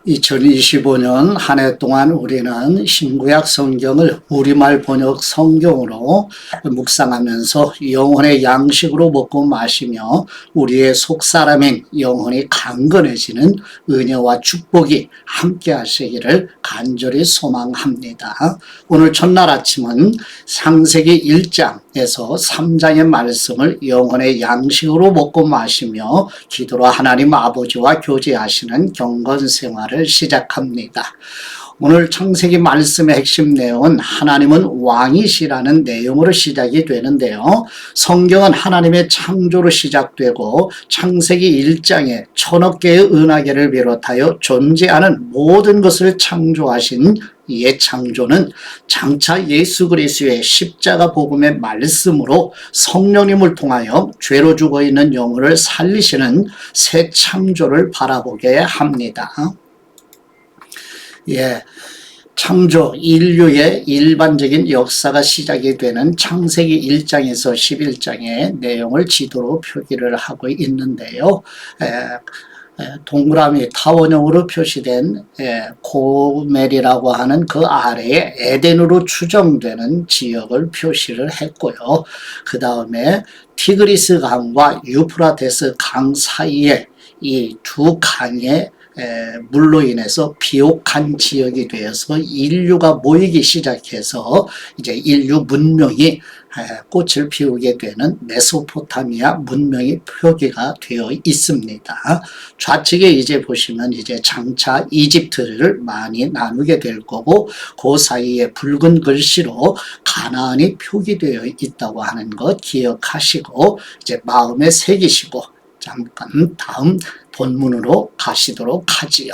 2025년 한 해 동안 우리는 신구약 성경을 우리말 번역 성경으로 묵상하면서 영혼의 양식으로 먹고 마시며 우리의 속사람인 영혼이 강건해지는 은혜와 축복이 함께 하시기를 간절히 소망합니다. 오늘 첫날 아침은 창세기 1장에서 3장의 말씀을 영혼의 양식으로 먹고 마시며 기도로 하나님 아버지와 교제하시는 경건 생활 시작합니다. 오늘 창세기 말씀의 핵심 내용은 하나님은 왕이시라는 내용으로 시작이 되는데요. 성경은 하나님의 창조로 시작되고 창세기 1장에 천억 개의 은하계를 비롯하여 존재하는 모든 것을 창조하신 이의 창조는 장차 예수 그리스도의 십자가 복음의 말씀으로 성령님을 통하여 죄로 죽어있는 영혼을 살리시는 새 창조를 바라보게 합니다. 창조, 인류의 일반적인 역사가 시작이 되는 창세기 1장에서 11장의 내용을 지도로 표기를 하고 있는데요. 동그라미 타원형으로 표시된 고멜이라고 하는 그 아래에 에덴으로 추정되는 지역을 표시를 했고요. 그 다음에 티그리스 강과 유프라테스 강 사이에 이 두 강의 물로 인해서 비옥한 지역이 되어서 인류가 모이기 시작해서 이제 인류 문명이 꽃을 피우게 되는 메소포타미아 문명이 표기가 되어 있습니다. 좌측에 이제 보시면 이제 장차 이집트를 많이 나누게 될 거고 그 사이에 붉은 글씨로 가나안이 표기되어 있다고 하는 것 기억하시고 이제 마음에 새기시고 잠깐 다음 본문으로 가시도록 하지요.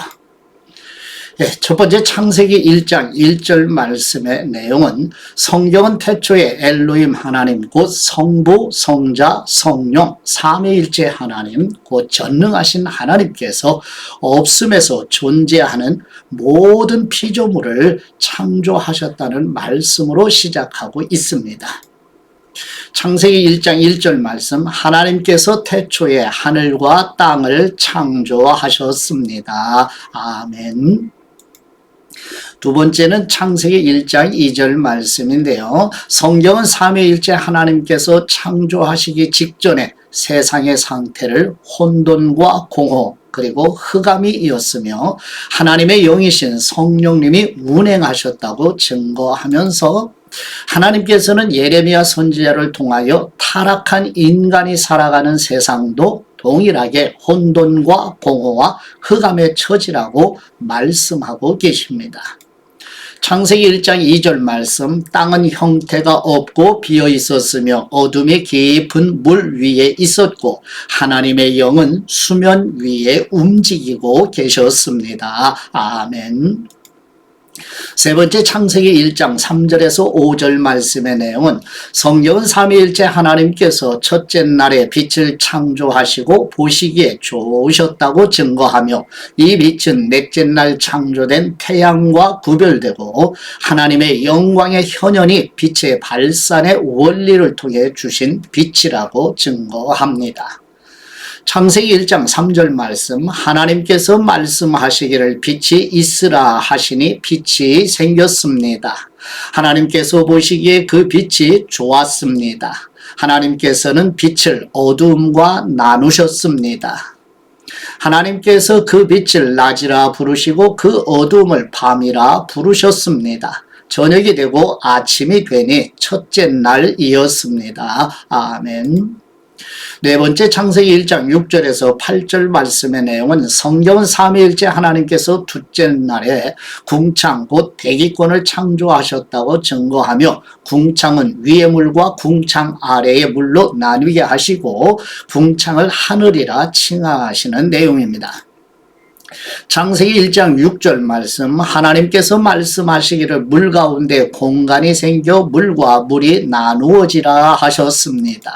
첫 번째 창세기 1장 1절 말씀의 내용은 성경은 태초에 엘로힘 하나님 곧 성부, 성자, 성령 삼위일체 하나님 곧 전능하신 하나님께서 없음에서 존재하는 모든 피조물을 창조하셨다는 말씀으로 시작하고 있습니다. 창세기 1장 1절 말씀 하나님께서 태초에 하늘과 땅을 창조하셨습니다. 아멘. 두 번째는 창세기 1장 2절 말씀인데요. 성경은 삼위일체 하나님께서 창조하시기 직전에 세상의 상태를 혼돈과 공허 그리고 흑암이었으며 하나님의 영이신 성령님이 운행하셨다고 증거하면서 하나님께서는 예레미야 선지자를 통하여 타락한 인간이 살아가는 세상도 동일하게 혼돈과 공허와 흑암의 처지라고 말씀하고 계십니다. 창세기 1장 2절 말씀 땅은 형태가 없고 비어 있었으며 어둠이 깊은 물 위에 있었고 하나님의 영은 수면 위에 움직이고 계셨습니다. 아멘. 세 번째 창세기 1장 3절에서 5절 말씀의 내용은 성경은 삼위일체 하나님께서 첫째 날에 빛을 창조하시고 보시기에 좋으셨다고 증거하며 이 빛은 넷째 날 창조된 태양과 구별되고 하나님의 영광의 현현이 빛의 발산의 원리를 통해 주신 빛이라고 증거합니다. 창세기 1장 3절 말씀 하나님께서 말씀하시기를 빛이 있으라 하시니 빛이 생겼습니다. 하나님께서 보시기에 그 빛이 좋았습니다. 하나님께서는 빛을 어두움과 나누셨습니다. 하나님께서 그 빛을 낮이라 부르시고 그 어두움을 밤이라 부르셨습니다. 저녁이 되고 아침이 되니 첫째 날이었습니다. 아멘. 네 번째 창세기 1장 6절에서 8절 말씀의 내용은 성경은 삼위일체 하나님께서 둘째 날에 궁창 곧 대기권을 창조하셨다고 증거하며 궁창은 위의 물과 궁창 아래의 물로 나뉘게 하시고 궁창을 하늘이라 칭하시는 내용입니다. 창세기 1장 6절 말씀 하나님께서 말씀하시기를 물 가운데 공간이 생겨 물과 물이 나누어지라 하셨습니다.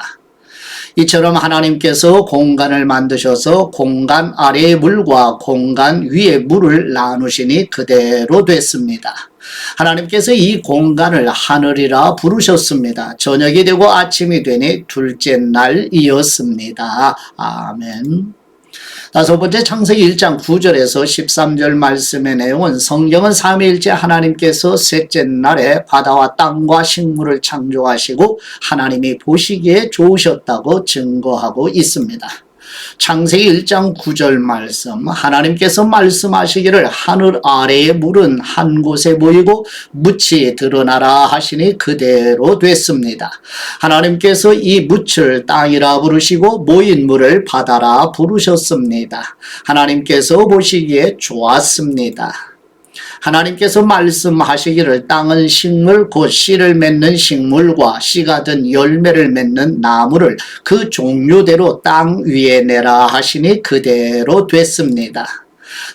이처럼 하나님께서 공간을 만드셔서 공간 아래의 물과 공간 위의 물을 나누시니 그대로 됐습니다. 하나님께서 이 공간을 하늘이라 부르셨습니다. 저녁이 되고 아침이 되니 둘째 날이었습니다. 아멘. 다섯 번째 창세기 1장 9절에서 13절 말씀의 내용은 성경은 삼위일체 하나님께서 셋째 날에 바다와 땅과 식물을 창조하시고 하나님이 보시기에 좋으셨다고 증거하고 있습니다. 창세기 1장 9절 말씀, 하나님께서 말씀하시기를 하늘 아래의 물은 한 곳에 모이고 묻이 드러나라 하시니 그대로 됐습니다. 하나님께서 이 묻을 땅이라 부르시고 모인 물을 바다라 부르셨습니다. 하나님께서 보시기에 좋았습니다. 하나님께서 말씀하시기를 땅은 식물 곧 씨를 맺는 식물과 씨가 든 열매를 맺는 나무를 그 종류대로 땅 위에 내라 하시니 그대로 됐습니다.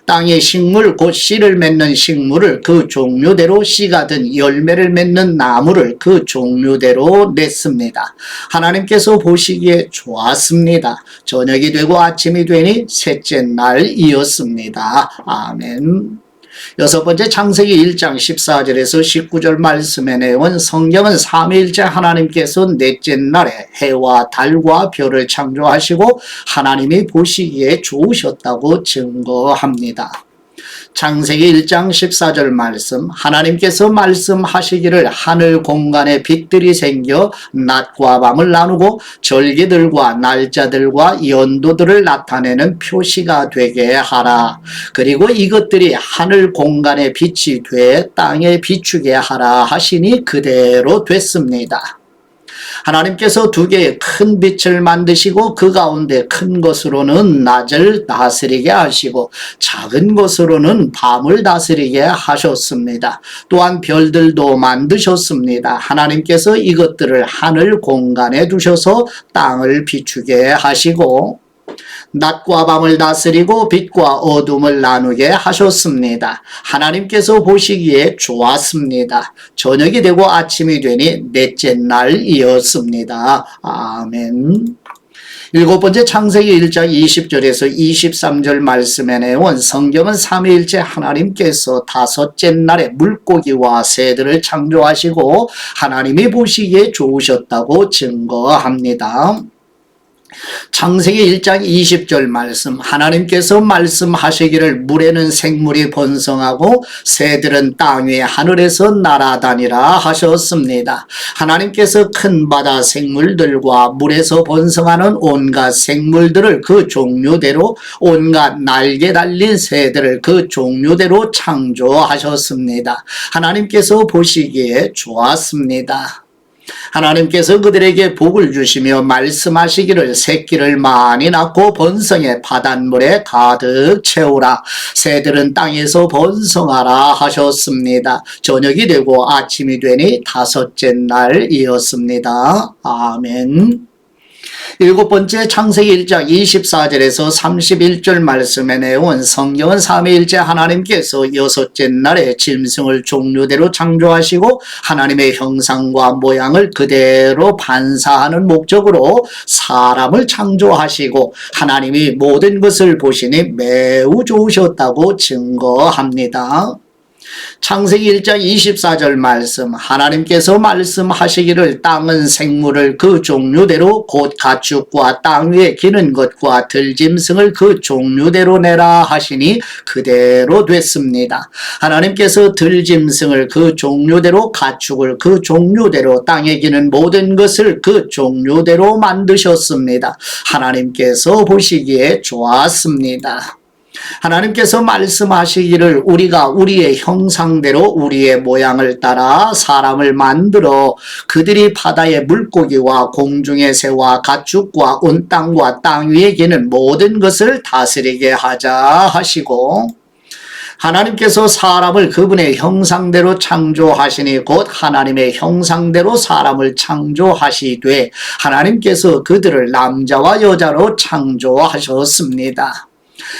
땅의 식물 곧 씨를 맺는 식물을 그 종류대로 씨가 든 열매를 맺는 나무를 그 종류대로 냈습니다. 하나님께서 보시기에 좋았습니다. 저녁이 되고 아침이 되니 셋째 날이었습니다. 아멘. 여섯 번째 창세기 1장 14절에서 19절 말씀의 내용은 성경은 삼위일체 하나님께서 넷째 날에 해와 달과 별을 창조하시고 하나님이 보시기에 좋으셨다고 증거합니다. 창세기 1장 14절 말씀, 하나님께서 말씀하시기를 하늘 공간에 빛들이 생겨 낮과 밤을 나누고 절기들과 날짜들과 연도들을 나타내는 표시가 되게 하라. 그리고 이것들이 하늘 공간에 빛이 돼 땅에 비추게 하라 하시니 그대로 됐습니다. 하나님께서 두 개의 큰 빛을 만드시고 그 가운데 큰 것으로는 낮을 다스리게 하시고 작은 것으로는 밤을 다스리게 하셨습니다. 또한 별들도 만드셨습니다. 하나님께서 이것들을 하늘 공간에 두셔서 땅을 비추게 하시고 낮과 밤을 다스리고 빛과 어둠을 나누게 하셨습니다. 하나님께서 보시기에 좋았습니다. 저녁이 되고 아침이 되니 넷째 날이었습니다. 아멘. 일곱 번째 창세기 1장 20절에서 23절 말씀의 내용은 성경은 삼위일체 하나님께서 다섯째 날에 물고기와 새들을 창조하시고 하나님이 보시기에 좋으셨다고 증거합니다. 창세기 1장 20절 말씀, 하나님께서 말씀하시기를 물에는 생물이 번성하고 새들은 땅 위에 하늘에서 날아다니라 하셨습니다. 하나님께서 큰 바다 생물들과 물에서 번성하는 온갖 생물들을 그 종류대로 온갖 날개 달린 새들을 그 종류대로 창조하셨습니다. 하나님께서 보시기에 좋았습니다. 하나님께서 그들에게 복을 주시며 말씀하시기를 새끼를 많이 낳고 번성해 바닷물에 가득 채우라. 새들은 땅에서 번성하라 하셨습니다. 저녁이 되고 아침이 되니 다섯째 날이었습니다. 아멘. 일곱 번째 창세기 1장 24절에서 31절 말씀의 내용은 성경은 삼위일체 하나님께서 여섯째 날에 짐승을 종류대로 창조하시고 하나님의 형상과 모양을 그대로 반사하는 목적으로 사람을 창조하시고 하나님이 모든 것을 보시니 매우 좋으셨다고 증거합니다. 창세기 1장 24절 말씀, 하나님께서 말씀하시기를 땅은 생물을 그 종류대로 곧 가축과 땅 위에 기는 것과 들짐승을 그 종류대로 내라 하시니 그대로 됐습니다. 하나님께서 들짐승을 그 종류대로 가축을 그 종류대로 땅에 기는 모든 것을 그 종류대로 만드셨습니다. 하나님께서 보시기에 좋았습니다. 하나님께서 말씀하시기를 우리가 우리의 형상대로 우리의 모양을 따라 사람을 만들어 그들이 바다의 물고기와 공중의 새와 가축과 온 땅과 땅 위에 기는 모든 것을 다스리게 하자 하시고 하나님께서 사람을 그분의 형상대로 창조하시니 곧 하나님의 형상대로 사람을 창조하시되 하나님께서 그들을 남자와 여자로 창조하셨습니다.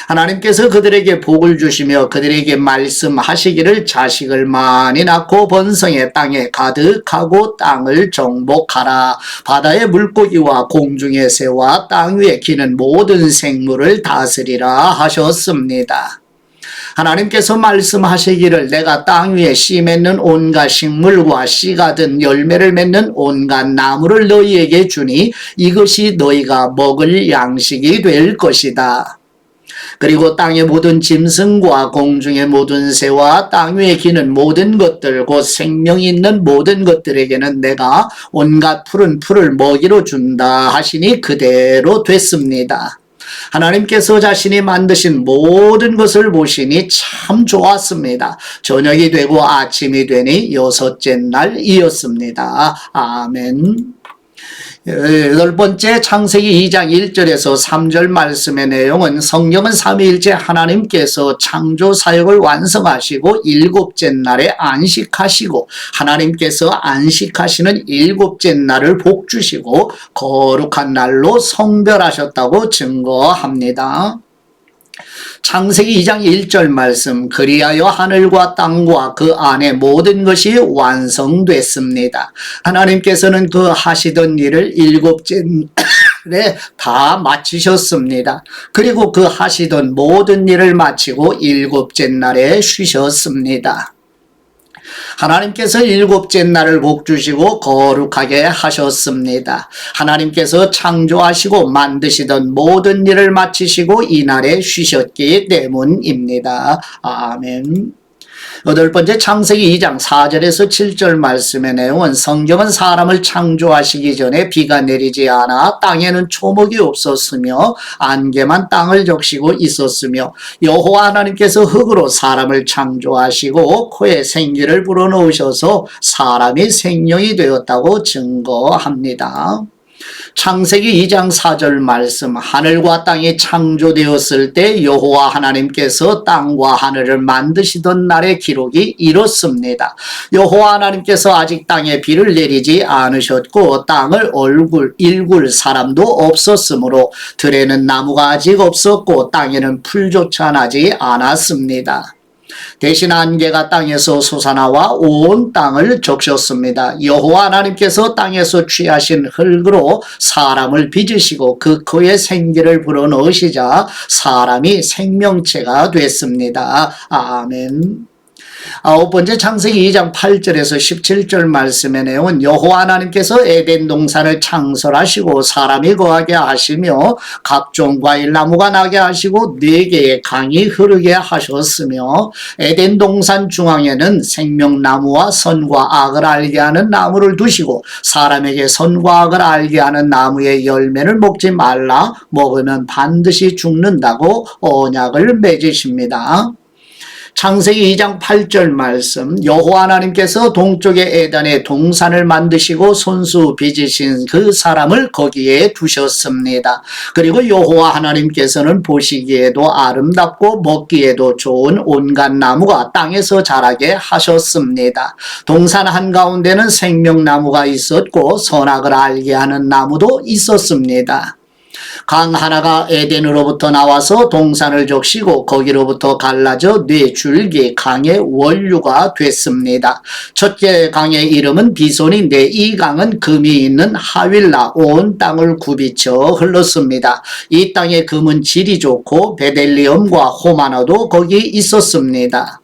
하나님께서 그들에게 복을 주시며 그들에게 말씀하시기를 자식을 많이 낳고 번성해 땅에 가득하고 땅을 정복하라. 바다의 물고기와 공중의 새와 땅 위에 기는 모든 생물을 다스리라 하셨습니다. 하나님께서 말씀하시기를 내가 땅 위에 씨 맺는 온갖 식물과 씨가 든 열매를 맺는 온갖 나무를 너희에게 주니 이것이 너희가 먹을 양식이 될 것이다. 그리고 땅의 모든 짐승과 공중의 모든 새와 땅 위에 기는 모든 것들 곧 생명이 있는 모든 것들에게는 내가 온갖 푸른 풀을 먹이로 준다 하시니 그대로 됐습니다. 하나님께서 자신이 만드신 모든 것을 보시니 참 좋았습니다. 저녁이 되고 아침이 되니 여섯째 날이었습니다. 아멘. 여덟 번째 창세기 2장 1절에서 3절 말씀의 내용은 성경은 삼위일체 하나님께서 창조 사역을 완성하시고 일곱째 날에 안식하시고 하나님께서 안식하시는 일곱째 날을 복주시고 거룩한 날로 성별하셨다고 증거합니다. 창세기 2장 1절 말씀 그리하여 하늘과 땅과 그 안에 모든 것이 완성됐습니다. 하나님께서는 그 하시던 일을 일곱째 날에 다 마치셨습니다. 그리고 그 하시던 모든 일을 마치고 일곱째 날에 쉬셨습니다. 하나님께서 일곱째 날을 복주시고 거룩하게 하셨습니다. 하나님께서 창조하시고 만드시던 모든 일을 마치시고 이날에 쉬셨기 때문입니다. 아멘. 여덟 번째 창세기 2장 4절에서 7절 말씀의 내용은 성경은 사람을 창조하시기 전에 비가 내리지 않아 땅에는 초목이 없었으며 안개만 땅을 적시고 있었으며 여호와 하나님께서 흙으로 사람을 창조하시고 코에 생기를 불어넣으셔서 사람이 생명이 되었다고 증거합니다. 창세기 2장 4절 말씀 하늘과 땅이 창조되었을 때 여호와 하나님께서 땅과 하늘을 만드시던 날의 기록이 이렇습니다. 여호와 하나님께서 아직 땅에 비를 내리지 않으셨고 땅을 일굴 사람도 없었으므로 들에는 나무가 아직 없었고 땅에는 풀조차 나지 않았습니다. 대신 안개가 땅에서 솟아나와 온 땅을 적셨습니다. 여호와 하나님께서 땅에서 취하신 흙으로 사람을 빚으시고 그 코에 생기를 불어넣으시자 사람이 생명체가 됐습니다. 아멘. 아홉 번째 창세기 2장 8절에서 17절 말씀의 내용은 여호와 하나님께서 에덴 동산을 창설하시고 사람이 거하게 하시며 각종 과일 나무가 나게 하시고 4개의 강이 흐르게 하셨으며 에덴 동산 중앙에는 생명나무와 선과 악을 알게 하는 나무를 두시고 사람에게 선과 악을 알게 하는 나무의 열매를 먹지 말라 먹으면 반드시 죽는다고 언약을 맺으십니다. 창세기 2장 8절 말씀 여호와 하나님께서 동쪽의 에덴에 동산을 만드시고 손수 빚으신 그 사람을 거기에 두셨습니다. 그리고 여호와 하나님께서는 보시기에도 아름답고 먹기에도 좋은 온갖 나무가 땅에서 자라게 하셨습니다. 동산 한가운데는 생명나무가 있었고 선악을 알게 하는 나무도 있었습니다. 강 하나가 에덴으로부터 나와서 동산을 적시고 거기로부터 갈라져 4줄기 강의 원류가 됐습니다. 첫째 강의 이름은 비손인데 이 강은 금이 있는 하윌라 온 땅을 굽이쳐 흘렀습니다. 이 땅의 금은 질이 좋고 베델리엄과 호마노도 거기 있었습니다.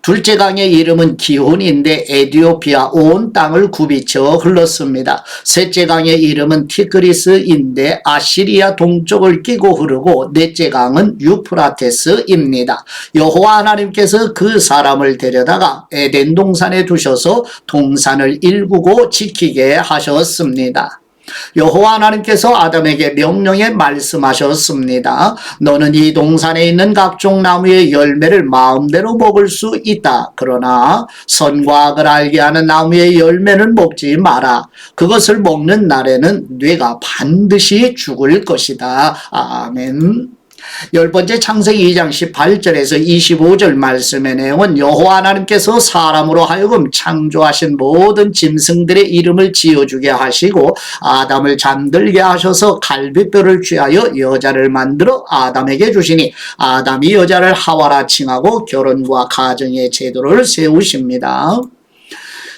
둘째 강의 이름은 기혼인데 에디오피아 온 땅을 굽이쳐 흘렀습니다. 셋째 강의 이름은 티그리스인데 아시리아 동쪽을 끼고 흐르고 넷째 강은 유프라테스입니다. 여호와 하나님께서 그 사람을 데려다가 에덴 동산에 두셔서 동산을 일구고 지키게 하셨습니다. 여호와 하나님께서 아담에게 명령에 말씀하셨습니다. 너는 이 동산에 있는 각종 나무의 열매를 마음대로 먹을 수 있다. 그러나 선과 악을 알게 하는 나무의 열매는 먹지 마라. 그것을 먹는 날에는 네가 반드시 죽을 것이다. 아멘. 열 번째 창세기 2장 18절에서 25절 말씀의 내용은 여호와 하나님께서 사람으로 하여금 창조하신 모든 짐승들의 이름을 지어주게 하시고 아담을 잠들게 하셔서 갈빗뼈를 취하여 여자를 만들어 아담에게 주시니 아담이 여자를 하와라 칭하고 결혼과 가정의 제도를 세우십니다.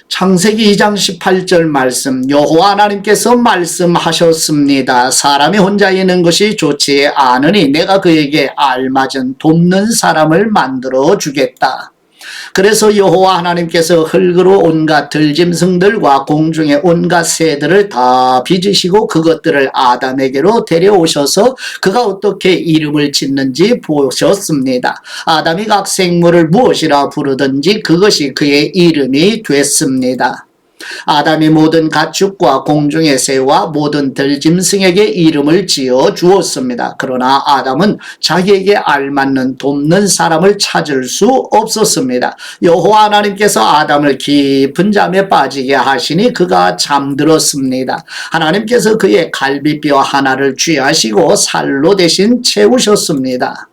창세기 2장 18절 말씀 여호와 하나님께서 말씀하셨습니다. 사람이 혼자 있는 것이 좋지 않으니 내가 그에게 알맞은 돕는 사람을 만들어 주겠다. 그래서 여호와 하나님께서 흙으로 온갖 들짐승들과 공중의 온갖 새들을 다 빚으시고 그것들을 아담에게로 데려오셔서 그가 어떻게 이름을 짓는지 보셨습니다. 아담이 각 생물을 무엇이라 부르든지 그것이 그의 이름이 됐습니다. 아담이 모든 가축과 공중의 새와 모든 들짐승에게 이름을 지어 주었습니다. 그러나 아담은 자기에게 알맞는 돕는 사람을 찾을 수 없었습니다. 여호와 하나님께서 아담을 깊은 잠에 빠지게 하시니 그가 잠들었습니다. 하나님께서 그의 갈비뼈 하나를 취하시고 살로 대신 채우셨습니다.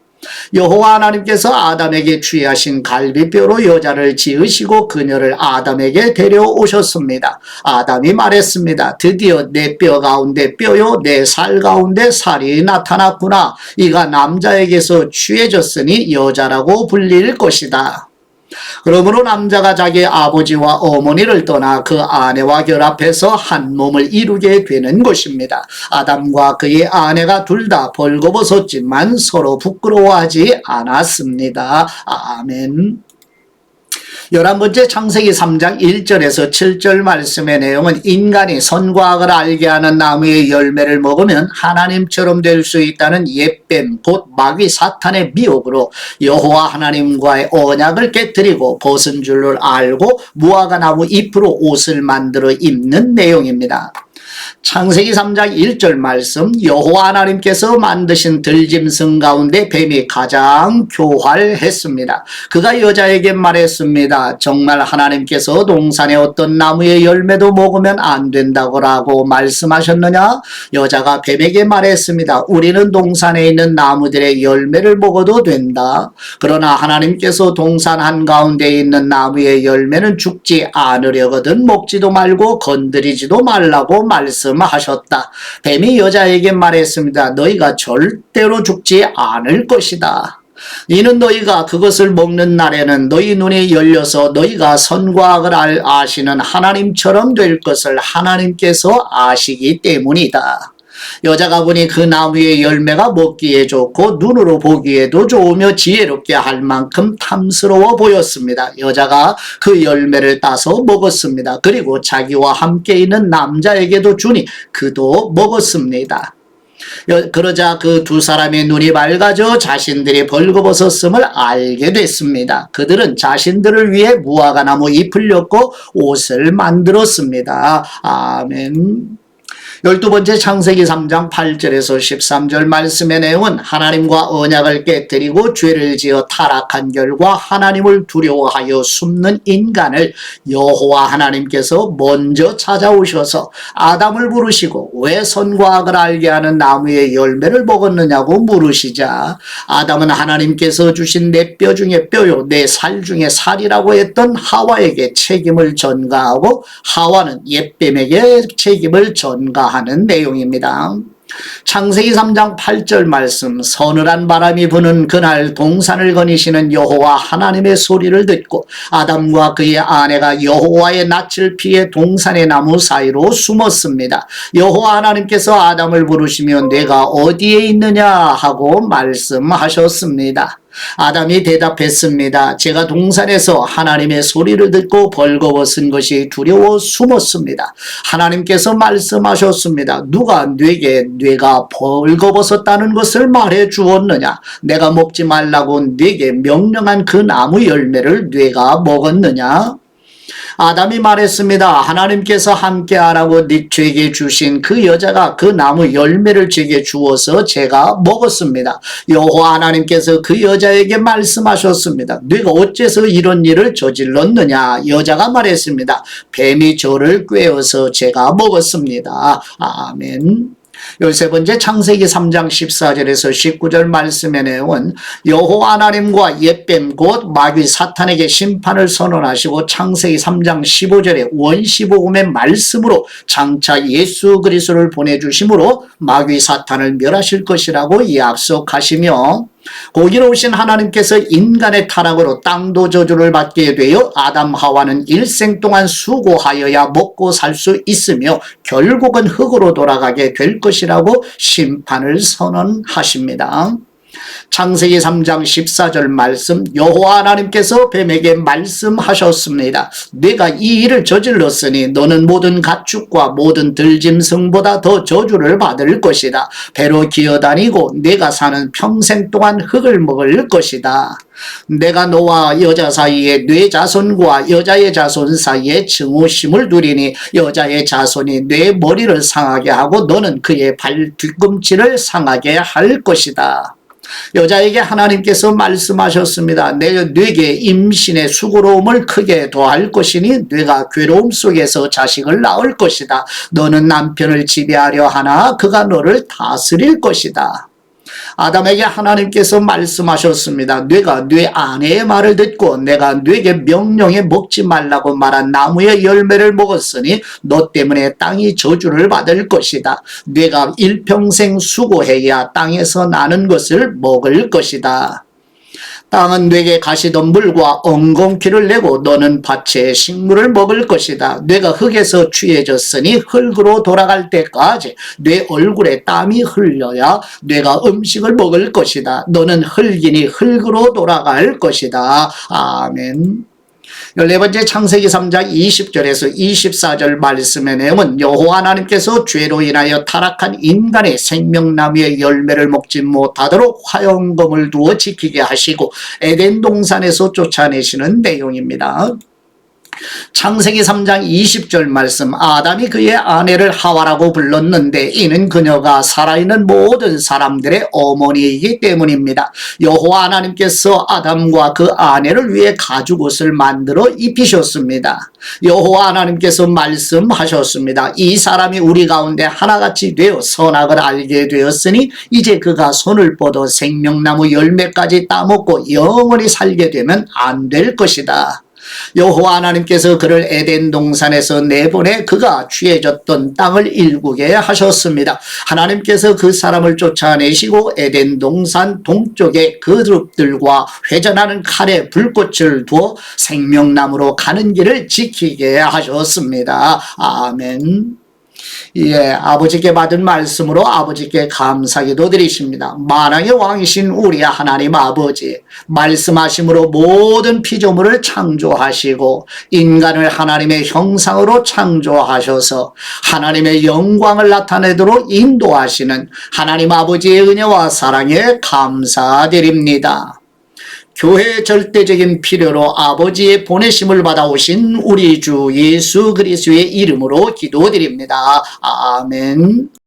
여호와 하나님께서 아담에게 취하신 갈비뼈로 여자를 지으시고 그녀를 아담에게 데려오셨습니다. 아담이 말했습니다. 드디어 내 뼈 가운데 뼈요 내 살 가운데 살이 나타났구나. 이가 남자에게서 취해졌으니 여자라고 불릴 것이다. 그러므로 남자가 자기 아버지와 어머니를 떠나 그 아내와 결합해서 한 몸을 이루게 되는 것입니다. 아담과 그의 아내가 둘 다 벌거벗었지만 서로 부끄러워하지 않았습니다. 아멘. 11번째 창세기 3장 1절에서 7절 말씀의 내용은 인간이 선과 악을 알게 하는 나무의 열매를 먹으면 하나님처럼 될 수 있다는 옛뱀 곧 마귀 사탄의 미혹으로 여호와 하나님과의 언약을 깨뜨리고 벗은 줄을 알고 무화과 나무 잎으로 옷을 만들어 입는 내용입니다. 창세기 3장 1절 말씀 여호와 하나님께서 만드신 들짐승 가운데 뱀이 가장 교활했습니다. 그가 여자에게 말했습니다. 정말 하나님께서 동산의 어떤 나무의 열매도 먹으면 안 된다고 말씀하셨느냐? 여자가 뱀에게 말했습니다. 우리는 동산에 있는 나무들의 열매를 먹어도 된다. 그러나 하나님께서 동산 한가운데 있는 나무의 열매는 죽지 않으려거든 먹지도 말고 건드리지도 말라고 말씀하셨다. 뱀이 여자에게 말했습니다. 너희가 절대로 죽지 않을 것이다. 이는 너희가 그것을 먹는 날에는 너희 눈이 열려서 너희가 선과 악을 아시는 하나님처럼 될 것을 하나님께서 아시기 때문이다. 여자가 보니 그 나무의 열매가 먹기에 좋고 눈으로 보기에도 좋으며 지혜롭게 할 만큼 탐스러워 보였습니다. 여자가 그 열매를 따서 먹었습니다. 그리고 자기와 함께 있는 남자에게도 주니 그도 먹었습니다. 그러자 그 두 사람의 눈이 밝아져 자신들이 벌거벗었음을 알게 됐습니다. 그들은 자신들을 위해 무화과나무 잎을 엮고 옷을 만들었습니다. 아멘. 12번째 창세기 3장 8절에서 13절 말씀의 내용은 하나님과 언약을 깨뜨리고 죄를 지어 타락한 결과 하나님을 두려워하여 숨는 인간을 여호와 하나님께서 먼저 찾아오셔서 아담을 부르시고 왜 선과 악을 알게 하는 나무의 열매를 먹었느냐고 물으시자 아담은 하나님께서 주신 내 뼈 중에 뼈요 내 살 중에 살이라고 했던 하와에게 책임을 전가하고 하와는 옛뱀에게 책임을 전가하는 내용입니다. 창세기 3장 8절 말씀 서늘한 바람이 부는 그날 동산을 거니시는 여호와 하나님의 소리를 듣고 아담과 그의 아내가 여호와의 낯을 피해 동산의 나무 사이로 숨었습니다. 여호와 하나님께서 아담을 부르시며 내가 어디에 있느냐 하고 말씀하셨습니다. 아담이 대답했습니다. 제가 동산에서 하나님의 소리를 듣고 벌거벗은 것이 두려워 숨었습니다. 하나님께서 말씀하셨습니다. 누가 내가 벌거벗었다는 것을 말해 주었느냐? 내가 먹지 말라고 네게 명령한 그 나무 열매를 네가 먹었느냐? 아담이 말했습니다. 하나님께서 함께하라고 저에게 주신 그 여자가 그 나무 열매를 제게 주어서 제가 먹었습니다. 여호와 하나님께서 그 여자에게 말씀하셨습니다. 네가 어째서 이런 일을 저질렀느냐? 여자가 말했습니다. 뱀이 저를 꿰어서 제가 먹었습니다. 아멘. 13번째 창세기 3장 14절에서 19절 말씀의 내용은 여호와 하나님과 옛뱀 곧 마귀 사탄에게 심판을 선언하시고 창세기 3장 15절에 원시복음의 말씀으로 장차 예수 그리스도를 보내주심으로 마귀 사탄을 멸하실 것이라고 약속하시며 공의로우신 하나님께서 인간의 타락으로 땅도 저주를 받게 되어 아담 하와는 일생 동안 수고하여야 먹고 살 수 있으며 결국은 흙으로 돌아가게 될 것이라고 심판을 선언하십니다. 창세기 3장 14절 말씀, 여호와 하나님께서 뱀에게 말씀하셨습니다. 네가 이 일을 저질렀으니 너는 모든 가축과 모든 들짐승보다 더 저주를 받을 것이다. 배로 기어다니고 네가 사는 평생 동안 흙을 먹을 것이다. 내가 너와 여자 사이에 네 자손과 여자의 자손 사이에 증오심을 두리니 여자의 자손이 네 머리를 상하게 하고 너는 그의 발 뒤꿈치를 상하게 할 것이다. 여자에게 하나님께서 말씀하셨습니다. 네게 임신의 수고로움을 크게 더할 것이니 네가 괴로움 속에서 자식을 낳을 것이다. 너는 남편을 지배하려 하나 그가 너를 다스릴 것이다. 아담에게 하나님께서 말씀하셨습니다. 네가 네 아내의 말을 듣고 내가 네게 명령해 먹지 말라고 말한 나무의 열매를 먹었으니 너 때문에 땅이 저주를 받을 것이다. 네가 일평생 수고해야 땅에서 나는 것을 먹을 것이다. 땅은 네게 가시덤불과 엉겅퀴를 내고 너는 밭의 식물을 먹을 것이다. 네가 흙에서 취해졌으니 흙으로 돌아갈 때까지 네 얼굴에 땀이 흘려야 네가 음식을 먹을 것이다. 너는 흙이니 흙으로 돌아갈 것이다. 아멘. 14번째 창세기 3장 20절에서 24절 말씀의 내용은 여호와 하나님께서 죄로 인하여 타락한 인간의 생명나무의 열매를 먹지 못하도록 화영검을 두어 지키게 하시고 에덴 동산에서 쫓아내시는 내용입니다. 창세기 3장 20절 말씀, 아담이 그의 아내를 하와라고 불렀는데 이는 그녀가 살아있는 모든 사람들의 어머니이기 때문입니다. 여호와 하나님께서 아담과 그 아내를 위해 가죽옷을 만들어 입히셨습니다. 여호와 하나님께서 말씀하셨습니다. 이 사람이 우리 가운데 하나같이 되어 선악을 알게 되었으니 이제 그가 손을 뻗어 생명나무 열매까지 따먹고 영원히 살게 되면 안 될 것이다. 여호와 하나님께서 그를 에덴 동산에서 내보내 그가 취해졌던 땅을 일구게 하셨습니다. 하나님께서 그 사람을 쫓아내시고 에덴 동산 동쪽에 그룹들과 회전하는 칼에 불꽃을 두어 생명나무로 가는 길을 지키게 하셨습니다. 아멘. 예, 아버지께 받은 말씀으로 아버지께 감사기도 드리십니다. 만왕의 왕이신 우리 하나님 아버지, 말씀하심으로 모든 피조물을 창조하시고 인간을 하나님의 형상으로 창조하셔서 하나님의 영광을 나타내도록 인도하시는 하나님 아버지의 은혜와 사랑에 감사드립니다. 교회의 절대적인 필요로 아버지의 보내심을 받아오신 우리 주 예수 그리스도의 이름으로 기도드립니다. 아멘.